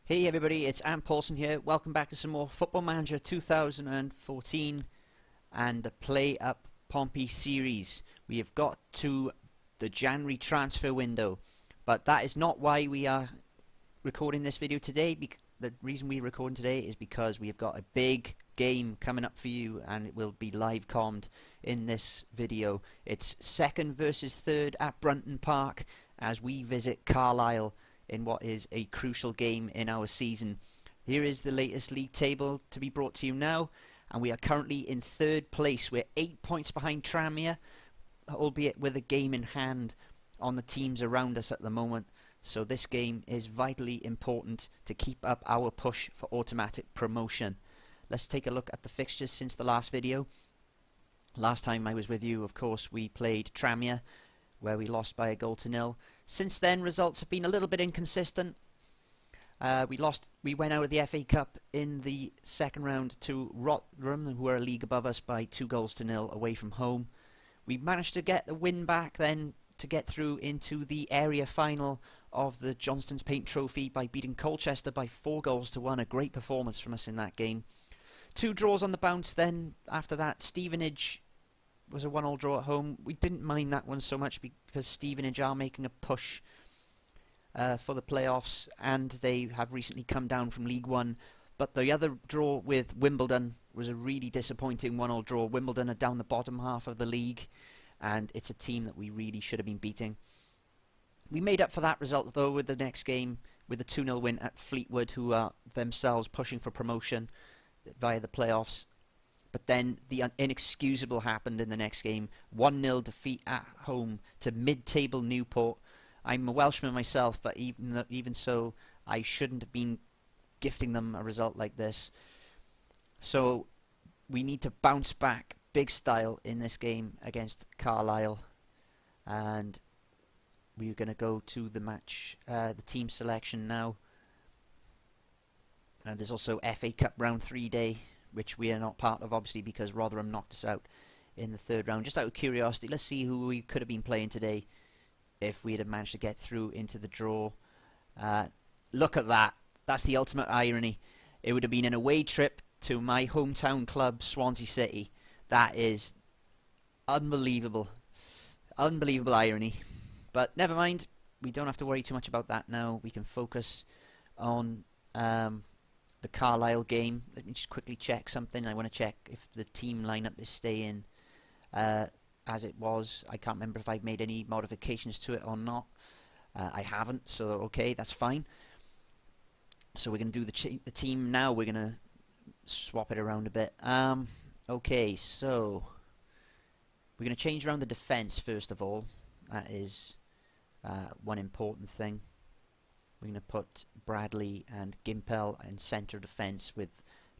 Hey everybody, it's Ant Paulson here. Welcome back to some more Football Manager 2014 and the Play Up Pompey series. We have got to the January transfer window, but that is not why we are recording this video today. The reason we're recording today is because we have got a big game coming up for you, and it will be live commed in this video. It's second versus third at Brunton Park as we visit Carlisle in what is a crucial game in our season. Here is the latest league table to be brought to you now, and we are currently in third place. We're 8 points behind Tranmere, albeit with a game in hand on the teams around us at the moment. So this game is vitally important to keep up our push for automatic promotion. Let's take a look at the fixtures since the last video. Last time I was with you, of course, we played Tranmere, where we lost by a goal to nil. Since then, results have been a little bit inconsistent. We went out of the FA Cup in the second round to Rotherham, who are a league above us, by 2 goals to nil away from home. We managed to get the win back then to get through into the area final of the Johnston's Paint Trophy by beating Colchester by 4 goals to 1. A great performance from us in that game. 2 draws on the bounce then. After that, Stevenage was a 1-1 draw at home. We didn't mind that one so much because Stevenage are making a push for the playoffs, and they have recently come down from League One. But the other draw with Wimbledon was a really disappointing 1-1 draw. Wimbledon are down the bottom half of the league, and it's a team that we really should have been beating. We made up for that result though with the next game with a 2-0 win at Fleetwood, who are themselves pushing for promotion via the playoffs. But then the inexcusable happened in the next game. 1-0 defeat at home to mid-table Newport. I'm a Welshman myself, but even so, I shouldn't have been gifting them a result like this. So we need to bounce back big style in this game against Carlisle. And we're going to go to the match, the team selection now. And there's also FA Cup Round 3 day, which we are not part of, obviously, because Rotherham knocked us out in the third round. Just out of curiosity, let's see who we could have been playing today if we had managed to get through into the draw. Look at that. That's the ultimate irony. It would have been an away trip to my hometown club, Swansea City. That is unbelievable. Unbelievable irony. But never mind. We don't have to worry too much about that now. We can focus on the Carlisle game. Let me just quickly check something. I want to check if the team lineup is staying as it was. I can't remember if I've made any modifications to it or not. I haven't, so okay, that's fine. So we're going to do the team now. We're going to swap it around a bit. Okay, so we're going to change around the defence first of all. That is one important thing. We're going to put Bradley and Gimpel in centre defence with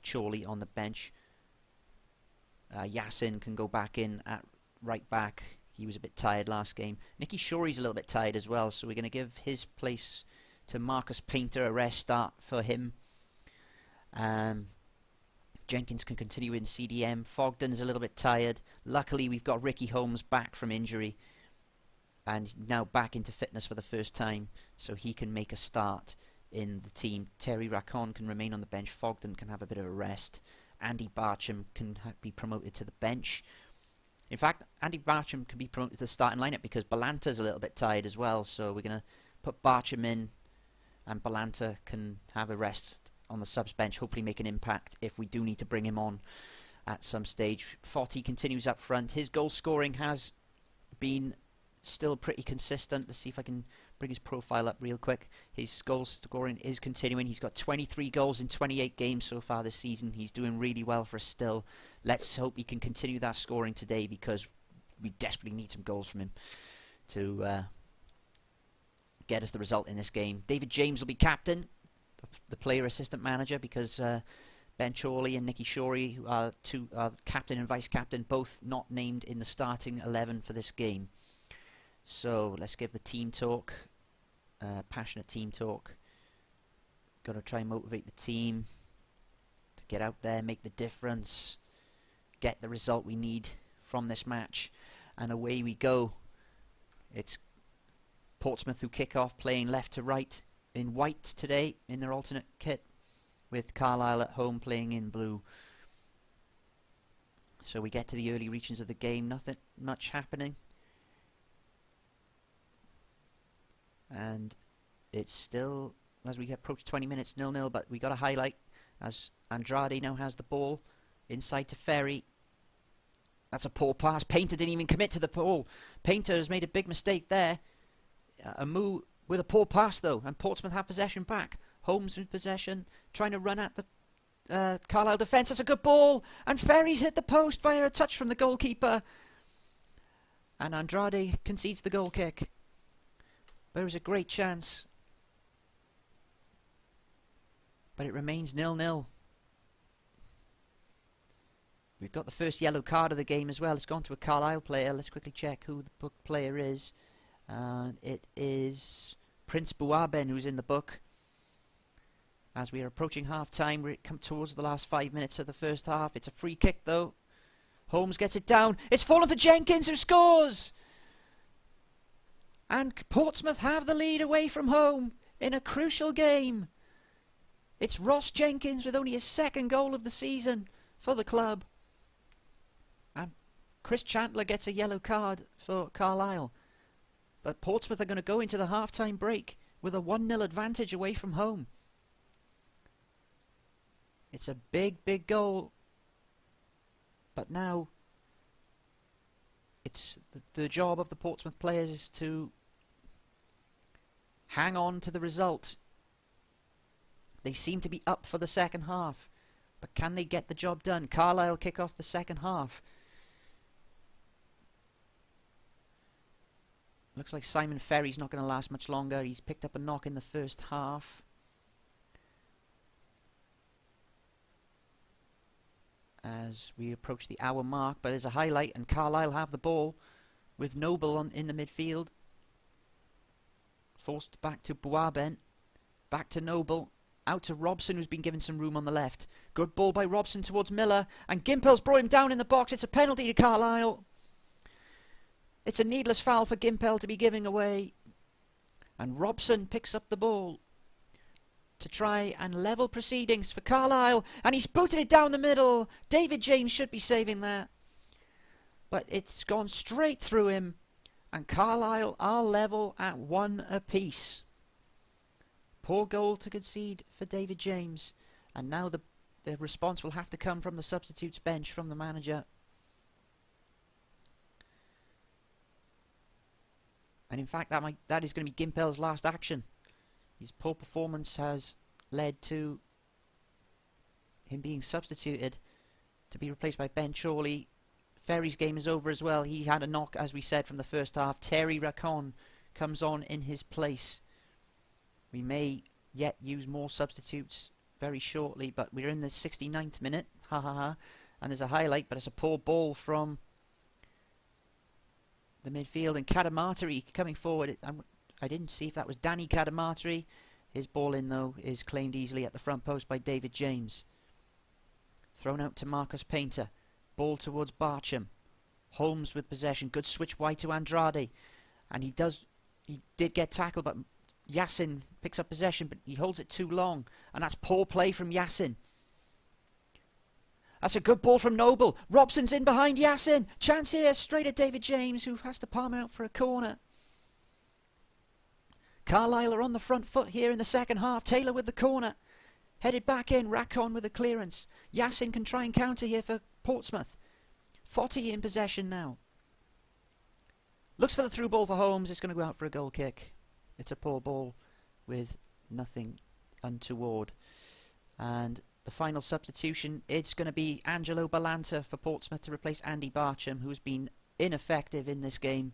Chorley on the bench. Yasin can go back in at right back. He was a bit tired last game. Nicky Shorey's a little bit tired as well, so we're going to give his place to Marcus Painter, a rest start for him. Jenkins can continue in CDM. Fogden's a little bit tired. Luckily, we've got Ricky Holmes back from injury and now back into fitness for the first time, so he can make a start in the team. Terry Racon can remain on the bench. Fogden can have a bit of a rest. Andy Barcham can be promoted to the bench. In fact, Andy Barcham can be promoted to the starting lineup because Balanta's a little bit tired as well, so we're going to put Barcham in, and Balanta can have a rest on the subs bench, hopefully make an impact if we do need to bring him on at some stage. Fotty continues up front. His goal scoring has been still pretty consistent. Let's see if I can bring his profile up real quick. His goal scoring is continuing. He's got 23 goals in 28 games so far this season. He's doing really well for us still. Let's hope he can continue that scoring today, because we desperately need some goals from him to get us the result in this game. David James will be captain, the player assistant manager, because Ben Chorley and Nicky Shorey, who are captain and vice captain, both not named in the starting 11 for this game. So let's give the team talk, passionate team talk. Got to try and motivate the team to get out there, make the difference, get the result we need from this match, and away we go. It's Portsmouth who kick off, playing left to right. in white today in their alternate kit, with Carlisle at home playing in blue. So we get to the early reaches of the game, nothing much happening. And it's still, as we approach 20 minutes, 0-0, but we got a highlight as Andrade now has the ball inside to Ferry. That's a poor pass. Painter didn't even commit to the ball. Painter has made a big mistake there. A move with a poor pass though, and Portsmouth have possession back. Holmes with possession, trying to run at the Carlisle defence. That's a good ball, and Ferry's hit the post via a touch from the goalkeeper, and Andrade concedes the goal kick. There was a great chance, but it remains 0-0. We've got the first yellow card of the game as well. It's gone to a Carlisle player. Let's quickly check who the book player is. It is Prince Buaben who's in the book. As we are approaching half-time, we come towards the last 5 minutes of the first half. It's a free kick though. Holmes gets it down. It's fallen for Jenkins, who scores! And Portsmouth have the lead away from home in a crucial game. It's Ross Jenkins with only his second goal of the season for the club. And Chris Chandler gets a yellow card for Carlisle. But Portsmouth are going to go into the half-time break with a 1-0 advantage away from home. It's a big, big goal. But now it's the job of the Portsmouth players to hang on to the result. They seem to be up for the second half, but can they get the job done? Carlisle kick off the second half. Looks like Simon Ferry's not going to last much longer. He's picked up a knock in the first half. As we approach the hour mark, but there's a highlight and Carlisle have the ball with Noble in the midfield. Forced back to Buaben, back to Noble, out to Robson, who's been given some room on the left. Good ball by Robson towards Miller, and Gimpel's brought him down in the box. It's a penalty to Carlisle. It's a needless foul for Gimpel to be giving away, and Robson picks up the ball to try and level proceedings for Carlisle, and he's booted it down the middle. David James should be saving that, but it's gone straight through him, and Carlisle are level at 1 apiece. Poor goal to concede for David James, and now the response will have to come from the substitutes bench, from the manager. And in fact that is going to be Gimpel's last action. His poor performance has led to him being substituted to be replaced by Ben Chorley. Ferry's game is over as well. He had a knock, as we said, from the first half. Terry Racon comes on in his place. We may yet use more substitutes very shortly, but we're in the 69th minute. Ha ha ha. And there's a highlight, but it's a poor ball from the midfield, and Cadamarteri coming forward. I didn't see if that was Danny Cadamarteri. His ball in though is claimed easily at the front post by David James. Thrown out to Marcus Painter. Ball towards Barcham. Holmes with possession. Good switch wide to Andrade, and he did get tackled, but Yassin picks up possession, but he holds it too long, and that's poor play from Yassin. That's a good ball from Noble. Robson's in behind Yassin. Chance here, straight at David James, who has to palm out for a corner. Carlisle are on the front foot here in the second half. Taylor with the corner. Headed back in. Racon with the clearance. Yassin can try and counter here for Portsmouth. Fotty in possession now. Looks for the through ball for Holmes. It's going to go out for a goal kick. It's a poor ball with nothing untoward. And the final substitution, it's going to be Angelo Balanta for Portsmouth to replace Andy Barcham, who's been ineffective in this game.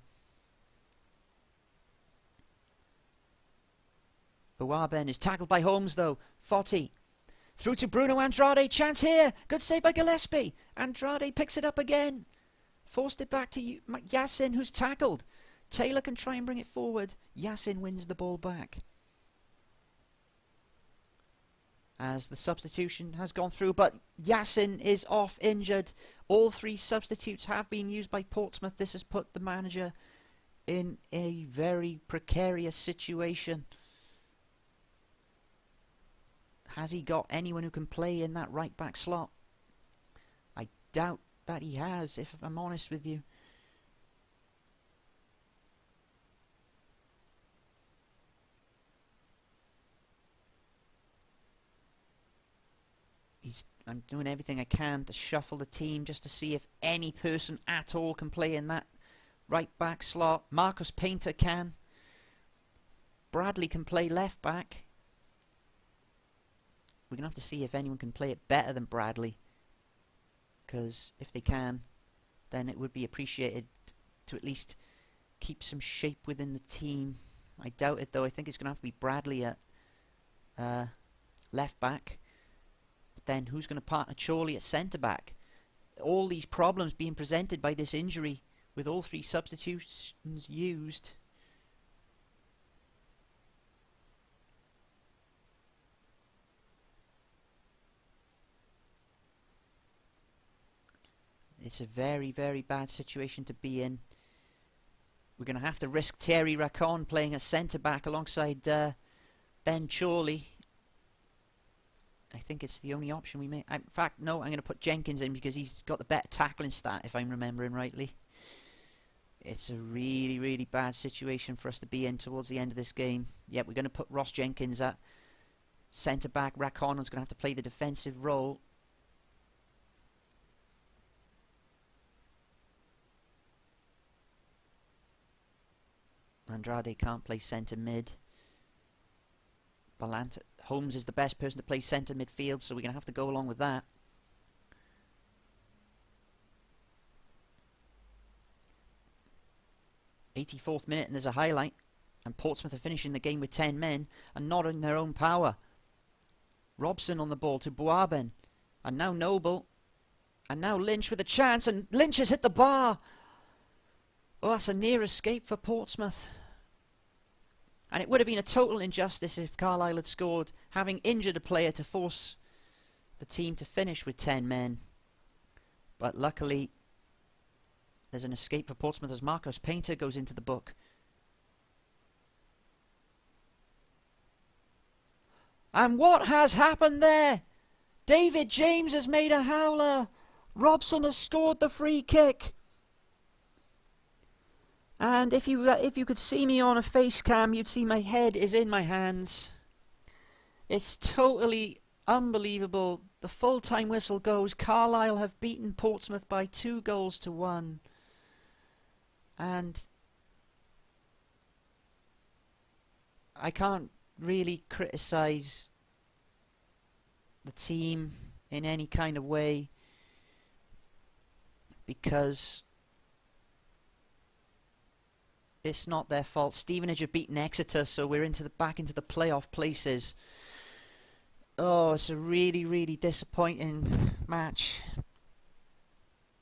Buaben is tackled by Holmes though. Fotty through to Bruno Andrade. Chance here. Good save by Gillespie. Andrade picks it up again. Forced it back to Yassin, who's tackled. Taylor can try and bring it forward. Yassin wins the ball back, as the substitution has gone through, but Yassin is off injured. All three substitutes have been used by Portsmouth. This has put the manager in a very precarious situation. Has he got anyone who can play in that right back slot? I doubt that he has, if I'm honest with you. I'm doing everything I can to shuffle the team just to see if any person at all can play in that right back slot. Marcus Painter can. Bradley can play left back. We're going to have to see if anyone can play it better than Bradley. Because if they can, then it would be appreciated to at least keep some shape within the team. I doubt it though. I think it's going to have to be Bradley at left back. But then who's going to partner Chorley at centre back? All these problems being presented by this injury with all 3 substitutions used. It's a very, very bad situation to be in. We're going to have to risk Thierry Racon playing a centre-back alongside Ben Chorley. I think it's the only option we make. In fact, no, I'm going to put Jenkins in because he's got the better tackling stat, if I'm remembering rightly. It's a really, really bad situation for us to be in towards the end of this game. Yeah, we're going to put Ross Jenkins at centre-back. Racon is going to have to play the defensive role. Andrade can't play centre mid. Holmes is the best person to play centre midfield, so we're going to have to go along with that. '84th minute and there's a highlight, and Portsmouth are finishing the game with 10 men and not in their own power. Robson on the ball to Buaben, and now Noble, and now Lynch with a chance, and Lynch has hit the bar. Oh, that's a near escape for Portsmouth. And it would have been a total injustice if Carlisle had scored, having injured a player to force the team to finish with 10 men. But luckily, there's an escape for Portsmouth as Marcus Painter goes into the book. And what has happened there? David James has made a howler. Robson has scored the free kick. And if you could see me on a face cam, you'd see my head is in my hands. It's totally unbelievable. The full-time whistle goes. Carlisle have beaten Portsmouth by 2-1. And I can't really criticise the team in any kind of way, because it's not their fault. Stevenage have beaten Exeter, so we're back into the playoff places. Oh, it's a really, really disappointing match.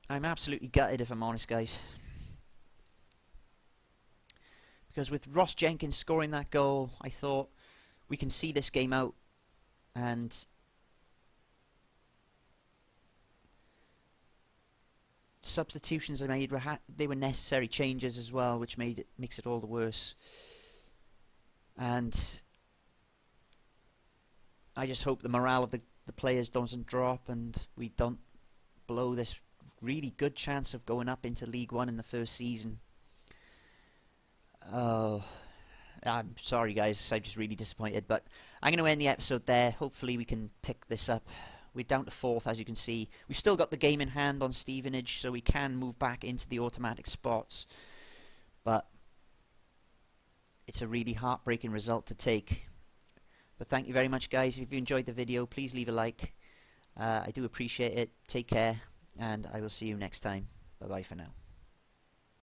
I'm absolutely gutted, if I'm honest, guys. Because with Ross Jenkins scoring that goal, I thought we can see this game out. And substitutions I made they were necessary changes as well, which makes it all the worse. And I just hope the morale of the players doesn't drop and we don't blow this really good chance of going up into League One in the first season. Oh, I'm sorry guys, I'm just really disappointed, but I'm going to end the episode there. Hopefully we can pick this up. We're down to 4th, as you can see. We've still got the game in hand on Stevenage, so we can move back into the automatic spots. But it's a really heartbreaking result to take. But thank you very much, guys. If you enjoyed the video, please leave a like. I do appreciate it. Take care, and I will see you next time. Bye-bye for now.